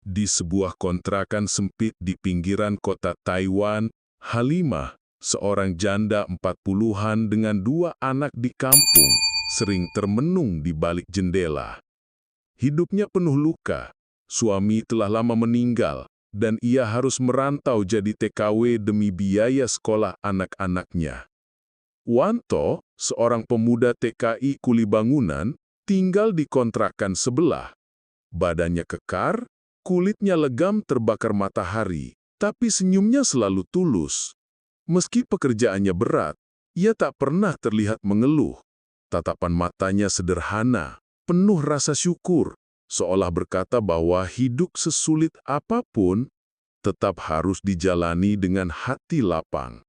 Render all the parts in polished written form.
Di sebuah kontrakan sempit di pinggiran kota Taiwan, Halimah, seorang janda 40-an dengan 2 anak di kampung, sering termenung di balik jendela. Hidupnya penuh luka, suami telah lama meninggal, dan ia harus merantau jadi TKW demi biaya sekolah anak-anaknya. Wanto, seorang pemuda TKI kuli bangunan, tinggal di kontrakan sebelah. Badannya kekar, kulitnya legam terbakar matahari, tapi senyumnya selalu tulus. Meski pekerjaannya berat, ia tak pernah terlihat mengeluh. Tatapan matanya sederhana, penuh rasa syukur, seolah berkata bahwa hidup sesulit apapun tetap harus dijalani dengan hati lapang.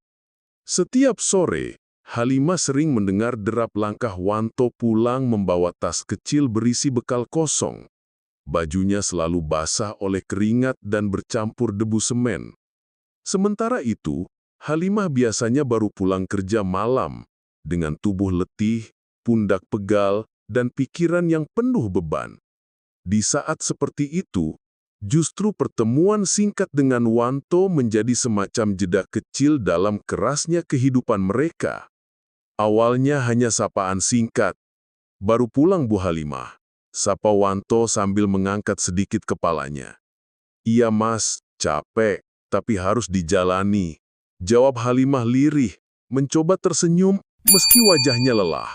Setiap sore, Halimah sering mendengar derap langkah Wanto pulang membawa tas kecil berisi bekal kosong. Bajunya selalu basah oleh keringat dan bercampur debu semen. Sementara itu, Halimah biasanya baru pulang kerja malam, dengan tubuh letih, pundak pegal, dan pikiran yang penuh beban. Di saat seperti itu, justru pertemuan singkat dengan Wanto menjadi semacam jeda kecil dalam kerasnya kehidupan mereka. Awalnya hanya sapaan singkat. "Baru pulang, Bu Halimah," sapa Wanto sambil mengangkat sedikit kepalanya. "Iya Mas, capek, tapi harus dijalani," jawab Halimah lirih, mencoba tersenyum meski wajahnya lelah.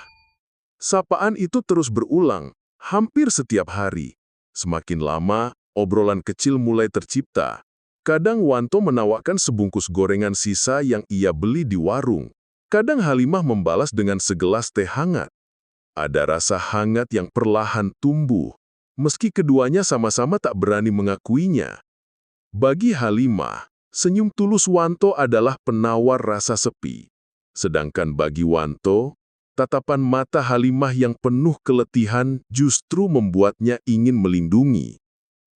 Sapaan itu terus berulang, hampir setiap hari. Semakin lama, obrolan kecil mulai tercipta. Kadang Wanto menawarkan sebungkus gorengan sisa yang ia beli di warung. Kadang Halimah membalas dengan segelas teh hangat. Ada rasa hangat yang perlahan tumbuh, meski keduanya sama-sama tak berani mengakuinya. Bagi Halimah, senyum tulus Wanto adalah penawar rasa sepi. Sedangkan bagi Wanto, tatapan mata Halimah yang penuh keletihan justru membuatnya ingin melindungi.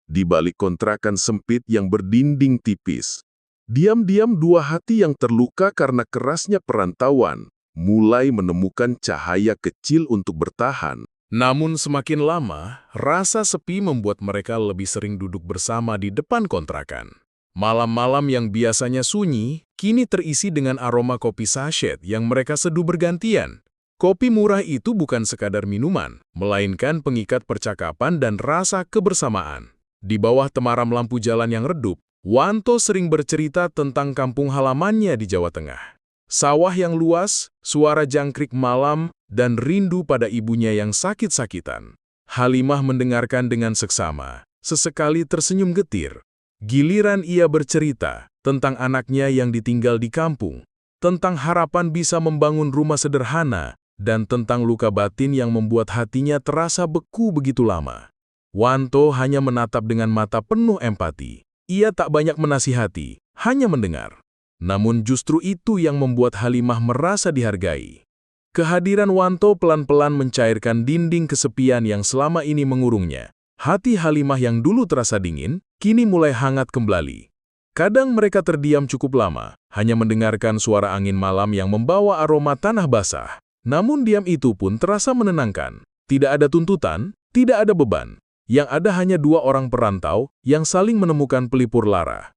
Di balik kontrakan sempit yang berdinding tipis, diam-diam 2 hati yang terluka karena kerasnya perantauan mulai menemukan cahaya kecil untuk bertahan. Namun semakin lama, rasa sepi membuat mereka lebih sering duduk bersama di depan kontrakan. Malam-malam yang biasanya sunyi, kini terisi dengan aroma kopi sachet yang mereka seduh bergantian. Kopi murah itu bukan sekadar minuman, melainkan pengikat percakapan dan rasa kebersamaan. Di bawah temaram lampu jalan yang redup, Wanto sering bercerita tentang kampung halamannya di Jawa Tengah. Sawah yang luas, suara jangkrik malam, dan rindu pada ibunya yang sakit-sakitan. Halimah mendengarkan dengan seksama, sesekali tersenyum getir. Giliran ia bercerita tentang anaknya yang ditinggal di kampung, tentang harapan bisa membangun rumah sederhana, dan tentang luka batin yang membuat hatinya terasa beku begitu lama. Wanto hanya menatap dengan mata penuh empati. Ia tak banyak menasihati, hanya mendengar. Namun justru itu yang membuat Halimah merasa dihargai. Kehadiran Wanto pelan-pelan mencairkan dinding kesepian yang selama ini mengurungnya. Hati Halimah yang dulu terasa dingin, kini mulai hangat kembali. Kadang mereka terdiam cukup lama, hanya mendengarkan suara angin malam yang membawa aroma tanah basah. Namun diam itu pun terasa menenangkan. Tidak ada tuntutan, tidak ada beban. Yang ada hanya 2 orang perantau yang saling menemukan pelipur lara.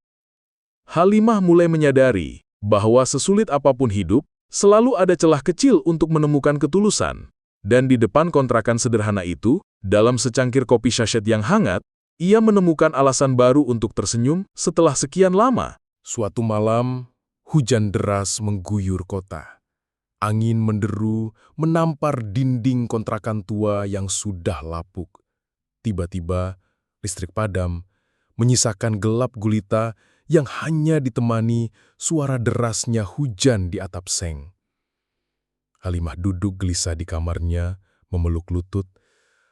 Halimah mulai menyadari bahwa sesulit apapun hidup, selalu ada celah kecil untuk menemukan ketulusan. Dan di depan kontrakan sederhana itu, dalam secangkir kopi sachet yang hangat, ia menemukan alasan baru untuk tersenyum setelah sekian lama. Suatu malam, hujan deras mengguyur kota. Angin menderu, menampar dinding kontrakan tua yang sudah lapuk. Tiba-tiba, listrik padam, menyisakan gelap gulita yang hanya ditemani suara derasnya hujan di atap seng. Halimah duduk gelisah di kamarnya, memeluk lutut.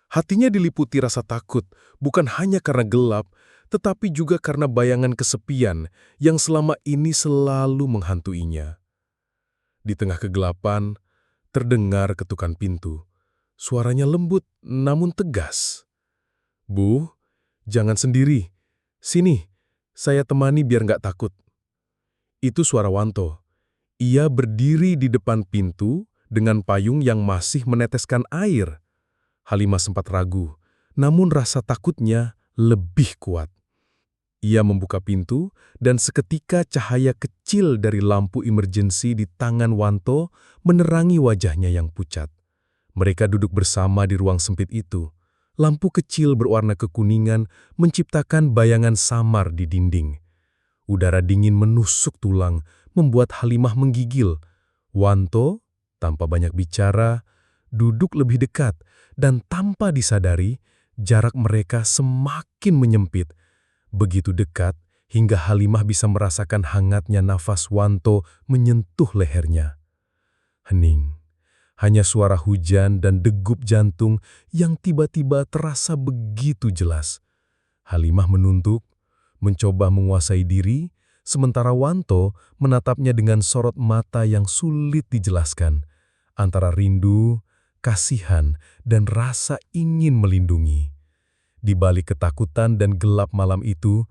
Hatinya diliputi rasa takut, bukan hanya karena gelap, tetapi juga karena bayangan kesepian yang selama ini selalu menghantuinya. Di tengah kegelapan, terdengar ketukan pintu. Suaranya lembut namun tegas. "Bu, jangan sendiri. Sini, saya temani biar nggak takut." Itu suara Wanto. Ia berdiri di depan pintu dengan payung yang masih meneteskan air. Halimah sempat ragu, namun rasa takutnya lebih kuat. Ia membuka pintu, dan seketika cahaya kecil dari lampu emergensi di tangan Wanto menerangi wajahnya yang pucat. Mereka duduk bersama di ruang sempit itu. Lampu kecil berwarna kekuningan menciptakan bayangan samar di dinding. Udara dingin menusuk tulang, membuat Halimah menggigil. Wanto, tanpa banyak bicara, duduk lebih dekat, dan tanpa disadari, jarak mereka semakin menyempit. Begitu dekat, hingga Halimah bisa merasakan hangatnya nafas Wanto menyentuh lehernya. Hening, hanya suara hujan dan degup jantung yang tiba-tiba terasa begitu jelas. Halimah menunduk, mencoba menguasai diri, sementara Wanto menatapnya dengan sorot mata yang sulit dijelaskan, antara rindu, kasihan, dan rasa ingin melindungi. Di balik ketakutan dan gelap malam itu,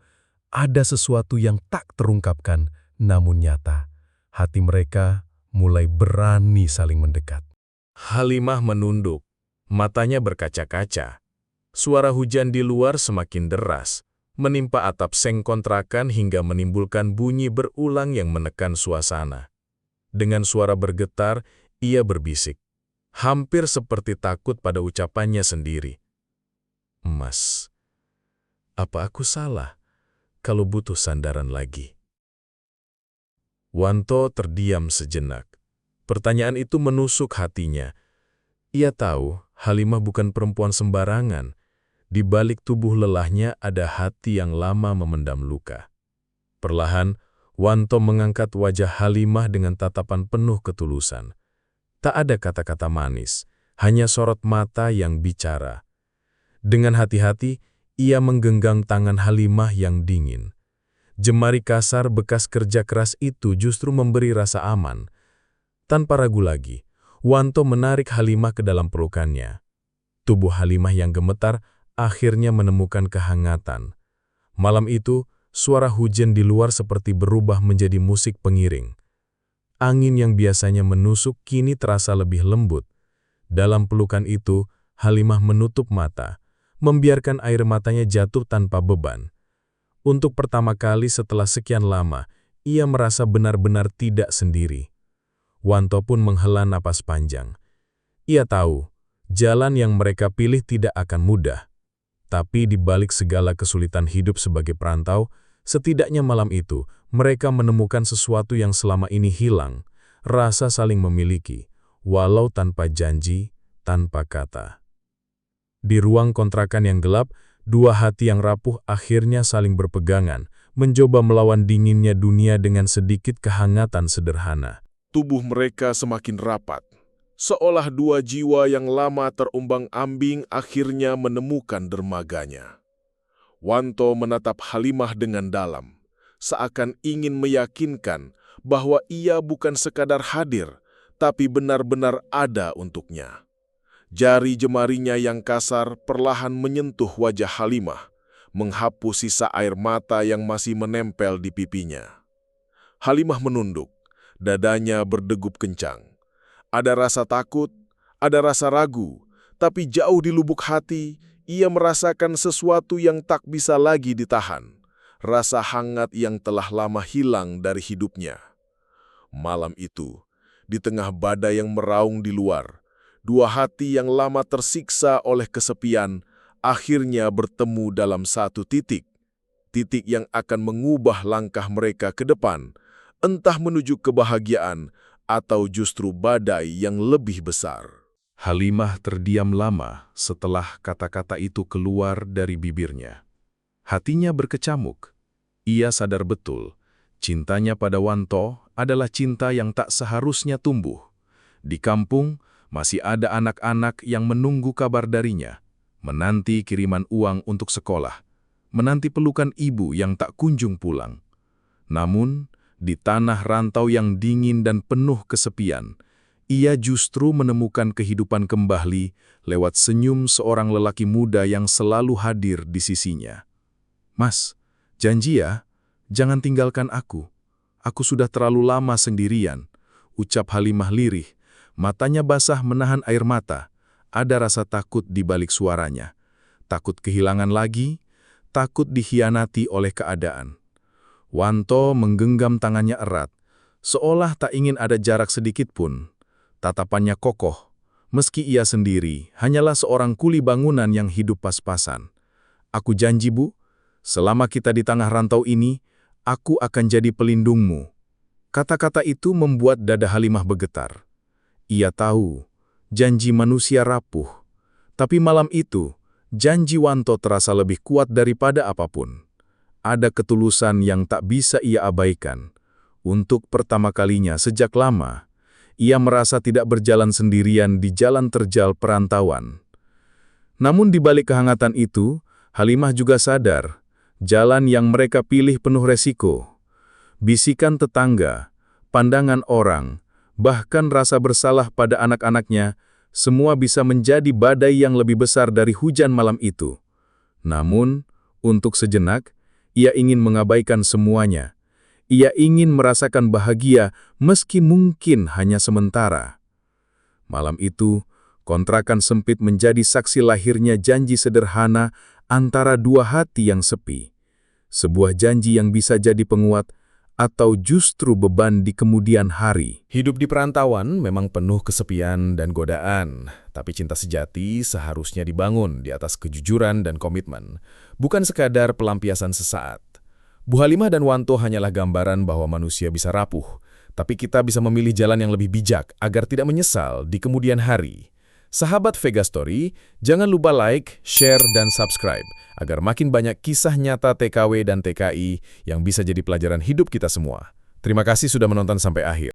ada sesuatu yang tak terungkapkan, namun nyata. Hati mereka mulai berani saling mendekat. Halimah menunduk, matanya berkaca-kaca. Suara hujan di luar semakin deras, menimpa atap seng kontrakan hingga menimbulkan bunyi berulang yang menekan suasana. Dengan suara bergetar, ia berbisik, hampir seperti takut pada ucapannya sendiri. "Mas, apa aku salah kalau butuh sandaran lagi?" Wanto terdiam sejenak. Pertanyaan itu menusuk hatinya. Ia tahu Halimah bukan perempuan sembarangan. Di balik tubuh lelahnya ada hati yang lama memendam luka. Perlahan, Wanto mengangkat wajah Halimah dengan tatapan penuh ketulusan. Tak ada kata-kata manis, hanya sorot mata yang bicara. Dengan hati-hati, ia menggenggam tangan Halimah yang dingin. Jemari kasar bekas kerja keras itu justru memberi rasa aman. Tanpa ragu lagi, Wanto menarik Halimah ke dalam pelukannya. Tubuh Halimah yang gemetar akhirnya menemukan kehangatan. Malam itu, suara hujan di luar seperti berubah menjadi musik pengiring. Angin yang biasanya menusuk kini terasa lebih lembut. Dalam pelukan itu, Halimah menutup mata, membiarkan air matanya jatuh tanpa beban. Untuk pertama kali setelah sekian lama, ia merasa benar-benar tidak sendiri. Wanto pun menghela napas panjang. Ia tahu, jalan yang mereka pilih tidak akan mudah. Tapi di balik segala kesulitan hidup sebagai perantau, setidaknya malam itu, mereka menemukan sesuatu yang selama ini hilang, rasa saling memiliki, walau tanpa janji, tanpa kata. Di ruang kontrakan yang gelap, dua hati yang rapuh akhirnya saling berpegangan, mencoba melawan dinginnya dunia dengan sedikit kehangatan sederhana. Tubuh mereka semakin rapat, seolah dua jiwa yang lama terombang-ambing akhirnya menemukan dermaganya. Wanto menatap Halimah dengan dalam, seakan ingin meyakinkan bahwa ia bukan sekadar hadir, tapi benar-benar ada untuknya. Jari jemarinya yang kasar perlahan menyentuh wajah Halimah, menghapus sisa air mata yang masih menempel di pipinya. Halimah menunduk, dadanya berdegup kencang. Ada rasa takut, ada rasa ragu, tapi jauh di lubuk hati, ia merasakan sesuatu yang tak bisa lagi ditahan. Rasa hangat yang telah lama hilang dari hidupnya. Malam itu, di tengah badai yang meraung di luar, dua hati yang lama tersiksa oleh kesepian akhirnya bertemu dalam satu titik. Titik yang akan mengubah langkah mereka ke depan, entah menuju kebahagiaan atau justru badai yang lebih besar. Halimah terdiam lama setelah kata-kata itu keluar dari bibirnya. Hatinya berkecamuk. Ia sadar betul, cintanya pada Wanto adalah cinta yang tak seharusnya tumbuh. Di kampung, masih ada anak-anak yang menunggu kabar darinya, menanti kiriman uang untuk sekolah, menanti pelukan ibu yang tak kunjung pulang. Namun, di tanah rantau yang dingin dan penuh kesepian, ia justru menemukan kehidupan kembali lewat senyum seorang lelaki muda yang selalu hadir di sisinya. "Mas, janji ya, jangan tinggalkan aku. Aku sudah terlalu lama sendirian," ucap Halimah lirih. Matanya basah menahan air mata. Ada rasa takut di balik suaranya. Takut kehilangan lagi, takut dikhianati oleh keadaan. Wanto menggenggam tangannya erat, seolah tak ingin ada jarak sedikit pun. Tatapannya kokoh, meski ia sendiri hanyalah seorang kuli bangunan yang hidup pas-pasan. "Aku janji, Bu, selama kita di tengah rantau ini, aku akan jadi pelindungmu." Kata-kata itu membuat dada Halimah bergetar. Ia tahu, janji manusia rapuh. Tapi malam itu, janji Wanto terasa lebih kuat daripada apapun. Ada ketulusan yang tak bisa ia abaikan. Untuk pertama kalinya sejak lama, ia merasa tidak berjalan sendirian di jalan terjal perantauan. Namun di balik kehangatan itu, Halimah juga sadar, jalan yang mereka pilih penuh resiko. Bisikan tetangga, pandangan orang, bahkan rasa bersalah pada anak-anaknya, semua bisa menjadi badai yang lebih besar dari hujan malam itu. Namun, untuk sejenak, ia ingin mengabaikan semuanya. Ia ingin merasakan bahagia meski mungkin hanya sementara. Malam itu, kontrakan sempit menjadi saksi lahirnya janji sederhana antara dua hati yang sepi. Sebuah janji yang bisa jadi penguat atau justru beban di kemudian hari. Hidup di perantauan memang penuh kesepian dan godaan, tapi cinta sejati seharusnya dibangun di atas kejujuran dan komitmen, bukan sekadar pelampiasan sesaat. Bu Halimah dan Wanto hanyalah gambaran bahwa manusia bisa rapuh, tapi kita bisa memilih jalan yang lebih bijak agar tidak menyesal di kemudian hari. Sahabat Vega Story, jangan lupa like, share, dan subscribe agar makin banyak kisah nyata TKW dan TKI yang bisa jadi pelajaran hidup kita semua. Terima kasih sudah menonton sampai akhir.